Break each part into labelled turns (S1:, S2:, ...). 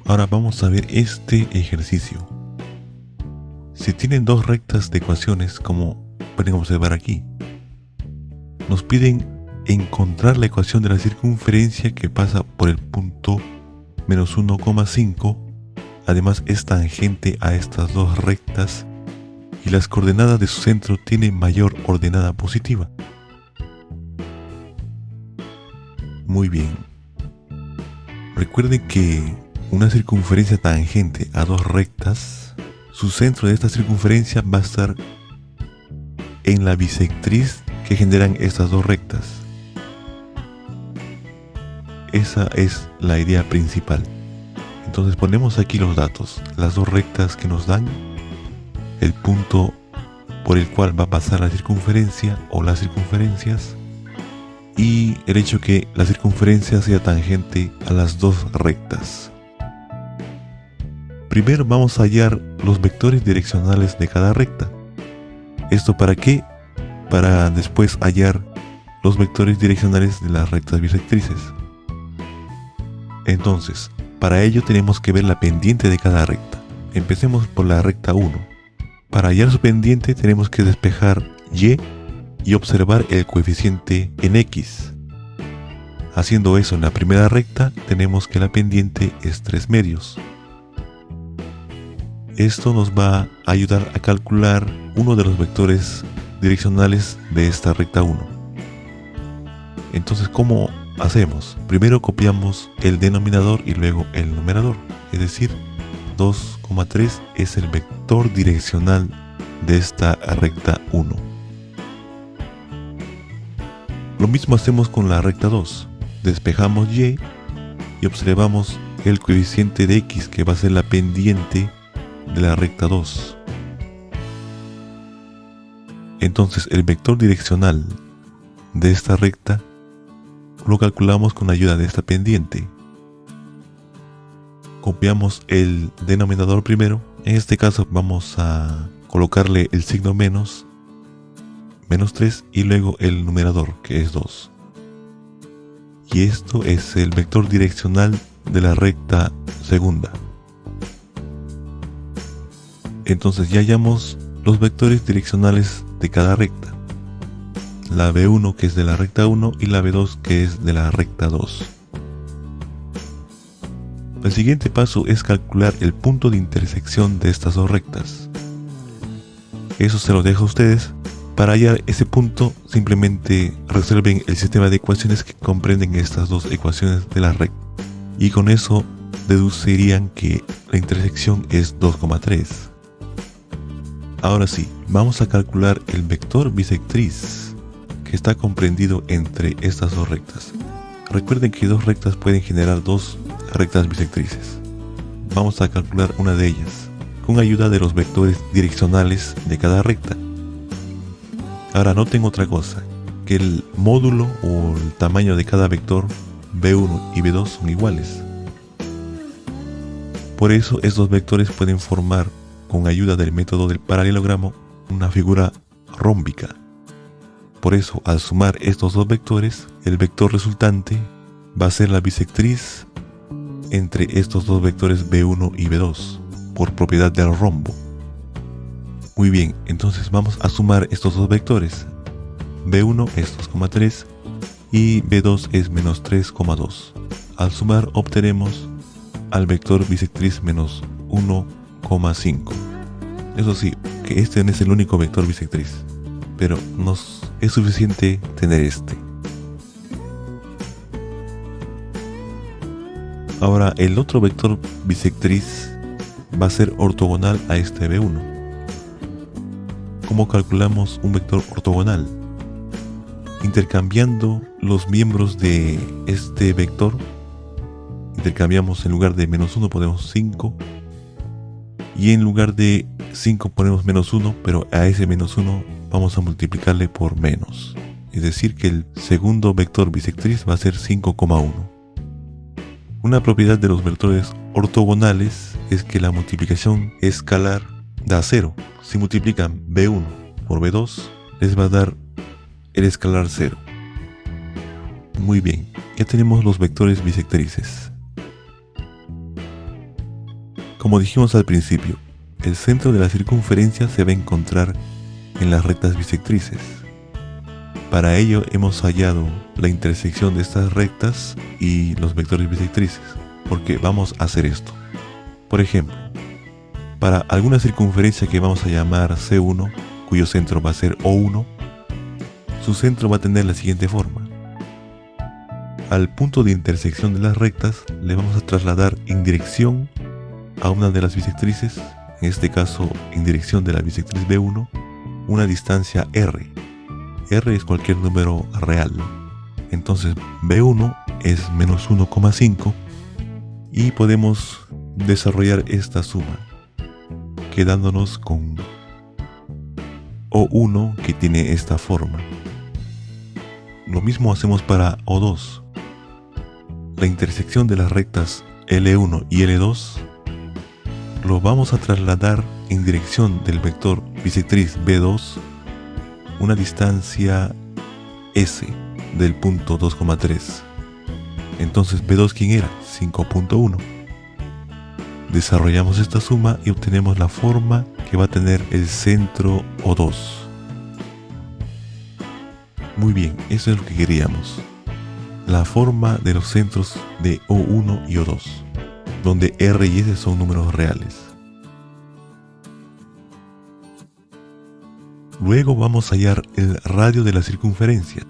S1: Ahora vamos a ver este ejercicio. Si tienen dos rectas de ecuaciones, como pueden observar aquí, nos piden encontrar la ecuación de la circunferencia que pasa por el punto menos 1,5. Además es tangente a estas dos rectas y las coordenadas de su centro tienen mayor ordenada positiva. Muy bien. Recuerden que una circunferencia tangente a dos rectas, su centro de esta circunferencia va a estar en la bisectriz que generan estas dos rectas. Esa es la idea principal. Entonces ponemos aquí los datos, las dos rectas que nos dan, el punto por el cual va a pasar la circunferencia o las circunferencias, y el hecho que la circunferencia sea tangente a las dos rectas. Primero vamos a hallar los vectores direccionales de cada recta. ¿Esto para qué? Para después hallar los vectores direccionales de las rectas bisectrices. Entonces, para ello tenemos que ver la pendiente de cada recta. Empecemos por la recta 1. Para hallar su pendiente tenemos que despejar y observar el coeficiente en x. Haciendo eso en la primera recta, tenemos que la pendiente es 3/2. Esto nos va a ayudar a calcular uno de los vectores direccionales de esta recta 1. Entonces, ¿cómo hacemos? Primero copiamos el denominador y luego el numerador, es decir, 2,3 es el vector direccional de esta recta 1. Lo mismo hacemos con la recta 2. Despejamos y observamos el coeficiente de x, que va a ser la pendiente de la recta 2. Entonces el vector direccional de esta recta lo calculamos con ayuda de esta pendiente. Copiamos el denominador primero. En este caso vamos a colocarle el signo menos 3 y luego el numerador, que es 2. Y esto es el vector direccional de la recta segunda. Entonces ya hallamos los vectores direccionales de cada recta. La B1 que es de la recta 1 y la B2 que es de la recta 2. El siguiente paso es calcular el punto de intersección de estas dos rectas. Eso se lo dejo a ustedes. Para hallar ese punto, simplemente resuelven el sistema de ecuaciones que comprenden estas dos ecuaciones de la recta. Y con eso deducirían que la intersección es 2,3. Ahora sí, vamos a calcular el vector bisectriz que está comprendido entre estas dos rectas. Recuerden que dos rectas pueden generar dos rectas bisectrices. Vamos a calcular una de ellas con ayuda de los vectores direccionales de cada recta. Ahora noten otra cosa, que el módulo o el tamaño de cada vector B1 y B2 son iguales. Por eso estos vectores pueden formar, con ayuda del método del paralelogramo, una figura rómbica. Por eso, al sumar estos dos vectores, el vector resultante va a ser la bisectriz entre estos dos vectores B1 y B2, por propiedad del rombo. Muy bien, entonces vamos a sumar estos dos vectores. B1 es 2,3 y B2 es menos 3,2. Al sumar obtenemos al vector bisectriz menos 1,5. Eso sí, que este no es el único vector bisectriz, pero nos es suficiente tener este. Ahora el otro vector bisectriz va a ser ortogonal a este B1. ¿Cómo calculamos un vector ortogonal? Intercambiando los miembros de este vector. Intercambiamos, en lugar de menos 1 ponemos 5. Y en lugar de 5 ponemos menos 1, pero a ese menos 1 vamos a multiplicarle por menos. Es decir, que el segundo vector bisectriz va a ser 5,1. Una propiedad de los vectores ortogonales es que la multiplicación escalar da 0. Si multiplican B1 por B2, les va a dar el escalar 0. Muy bien, ya tenemos los vectores bisectrices. Como dijimos al principio, el centro de la circunferencia se va a encontrar en las rectas bisectrices. Para ello hemos hallado la intersección de estas rectas y los vectores bisectrices, porque vamos a hacer esto. Por ejemplo, para alguna circunferencia que vamos a llamar C1, cuyo centro va a ser O1, su centro va a tener la siguiente forma. Al punto de intersección de las rectas le vamos a trasladar en dirección a una de las bisectrices, en este caso en dirección de la bisectriz B1, una distancia R. R es cualquier número real. Entonces B1 es menos 1,5 y podemos desarrollar esta suma, quedándonos con O1 que tiene esta forma. Lo mismo hacemos para O2. La intersección de las rectas L1 y L2 lo vamos a trasladar en dirección del vector bisectriz B2 una distancia S del punto 2,3. Entonces B2 ¿quién era? 5.1. Desarrollamos esta suma y obtenemos la forma que va a tener el centro O2. Muy bien, eso es lo que queríamos. La forma de los centros de O1 y O2, donde R y S son números reales. Luego vamos a hallar el radio de la circunferencia.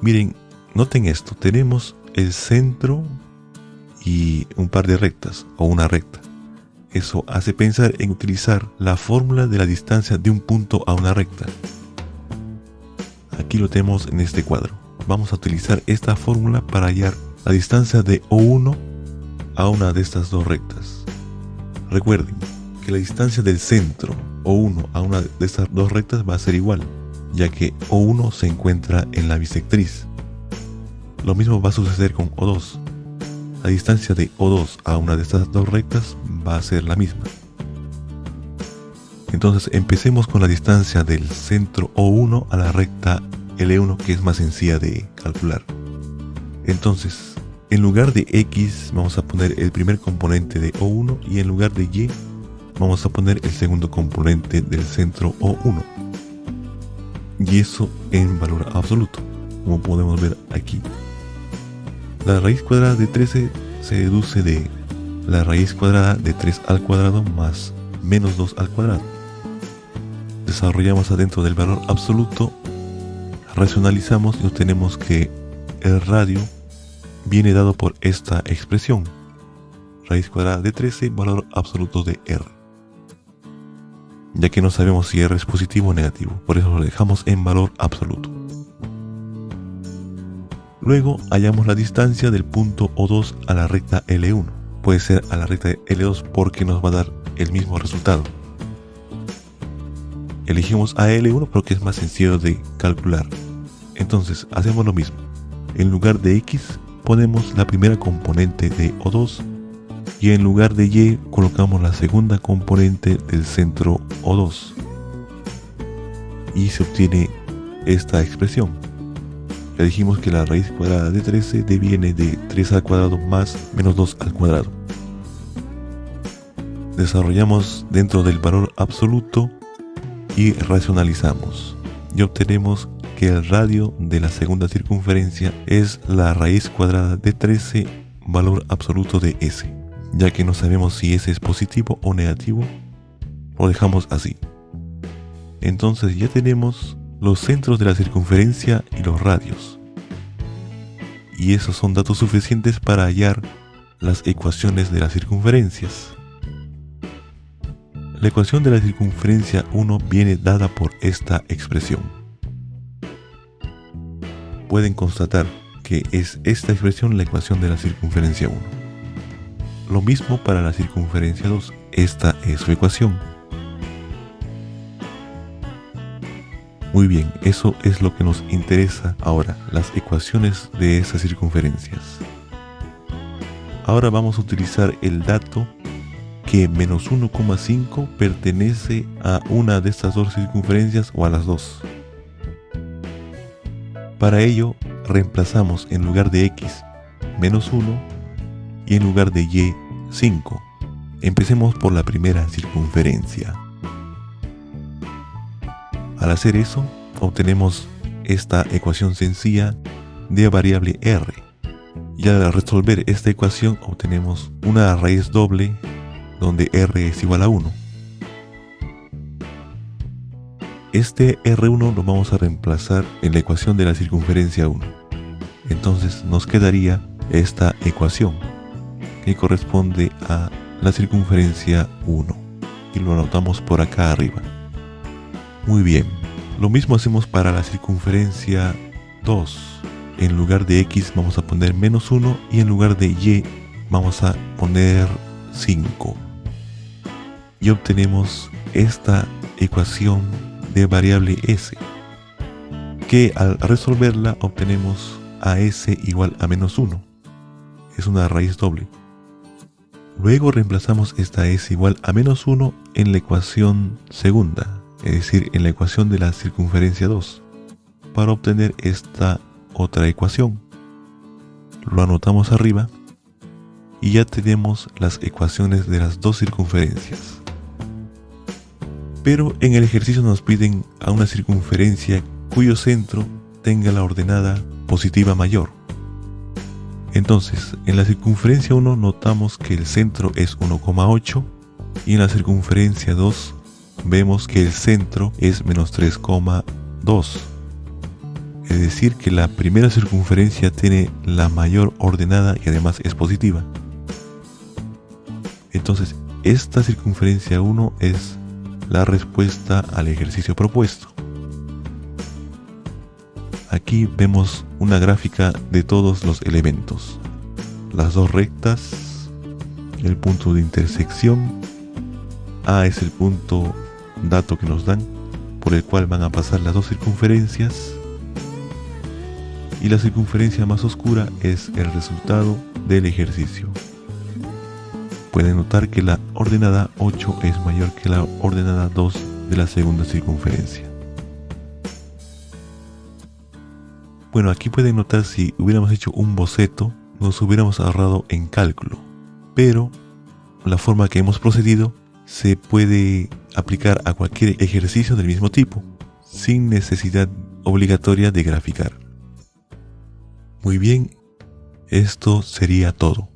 S1: Miren, noten esto, tenemos el centro y un par de rectas o una recta. Eso hace pensar en utilizar la fórmula de la distancia de un punto a una recta. Aquí lo tenemos en este cuadro. Vamos a utilizar esta fórmula para hallar la distancia de O1 a una de estas dos rectas. Recuerden que la distancia del centro O1 a una de estas dos rectas va a ser igual, ya que O1 se encuentra en la bisectriz. Lo mismo va a suceder con O2. La distancia de O2 a una de estas dos rectas va a ser la misma. Entonces empecemos con la distancia del centro O1 a la recta L1, que es más sencilla de calcular. Entonces, en lugar de X vamos a poner el primer componente de O1 y en lugar de Y vamos a poner el segundo componente del centro O1. Y eso en valor absoluto, como podemos ver aquí. La raíz cuadrada de 13 se deduce de la raíz cuadrada de 3 al cuadrado más menos 2 al cuadrado. Desarrollamos adentro del valor absoluto, racionalizamos y obtenemos que el radio viene dado por esta expresión. Raíz cuadrada de 13, valor absoluto de R. Ya que no sabemos si R es positivo o negativo, por eso lo dejamos en valor absoluto. Luego hallamos la distancia del punto O2 a la recta L1. Puede ser a la recta L2 porque nos va a dar el mismo resultado. Elegimos a L1 porque es más sencillo de calcular. Entonces hacemos lo mismo. En lugar de X ponemos la primera componente de O2 y en lugar de Y colocamos la segunda componente del centro O2. Y se obtiene esta expresión. Ya dijimos que la raíz cuadrada de 13 deviene de 3 al cuadrado más menos 2 al cuadrado. Desarrollamos dentro del valor absoluto y racionalizamos. Y obtenemos que el radio de la segunda circunferencia es la raíz cuadrada de 13 valor absoluto de S. Ya que no sabemos si S es positivo o negativo, lo dejamos así. Entonces ya tenemos los centros de la circunferencia y los radios. Y esos son datos suficientes para hallar las ecuaciones de las circunferencias. La ecuación de la circunferencia 1 viene dada por esta expresión. Pueden constatar que es esta expresión la ecuación de la circunferencia 1. Lo mismo para la circunferencia 2, esta es su ecuación. Muy bien, eso es lo que nos interesa ahora, las ecuaciones de esas circunferencias. Ahora vamos a utilizar el dato que menos 1,5 pertenece a una de estas dos circunferencias o a las dos. Para ello, reemplazamos en lugar de X menos 1 y en lugar de Y 5. Empecemos por la primera circunferencia. Al hacer eso, obtenemos esta ecuación sencilla de variable r. Y al resolver esta ecuación obtenemos una raíz doble donde r es igual a 1. Este R1 lo vamos a reemplazar en la ecuación de la circunferencia 1. Entonces nos quedaría esta ecuación que corresponde a la circunferencia 1 y lo anotamos por acá arriba. Muy bien, lo mismo hacemos para la circunferencia 2. En lugar de x vamos a poner menos 1 y en lugar de y vamos a poner 5. Y obtenemos esta ecuación de variable s, que al resolverla obtenemos a s igual a menos 1. Es una raíz doble. Luego reemplazamos esta s igual a menos 1 en la ecuación segunda, es decir, en la ecuación de la circunferencia 2, para obtener esta otra ecuación. Lo anotamos arriba y ya tenemos las ecuaciones de las dos circunferencias. Pero en el ejercicio nos piden a una circunferencia cuyo centro tenga la ordenada positiva mayor. Entonces, en la circunferencia 1 notamos que el centro es 1,8 y en la circunferencia 2 vemos que el centro es menos 3,2. Es decir, que la primera circunferencia tiene la mayor ordenada y además es positiva. Entonces, esta circunferencia 1 es la respuesta al ejercicio propuesto. Aquí vemos una gráfica de todos los elementos. Las dos rectas, el punto de intersección, A es el punto dato que nos dan, por el cual van a pasar las dos circunferencias, y la circunferencia más oscura es el resultado del ejercicio. Pueden notar que la ordenada 8 es mayor que la ordenada 2 de la segunda circunferencia. Bueno, aquí pueden notar si hubiéramos hecho un boceto, nos hubiéramos ahorrado en cálculo, pero la forma que hemos procedido se puede aplicar a cualquier ejercicio del mismo tipo, sin necesidad obligatoria de graficar. Muy bien, esto sería todo.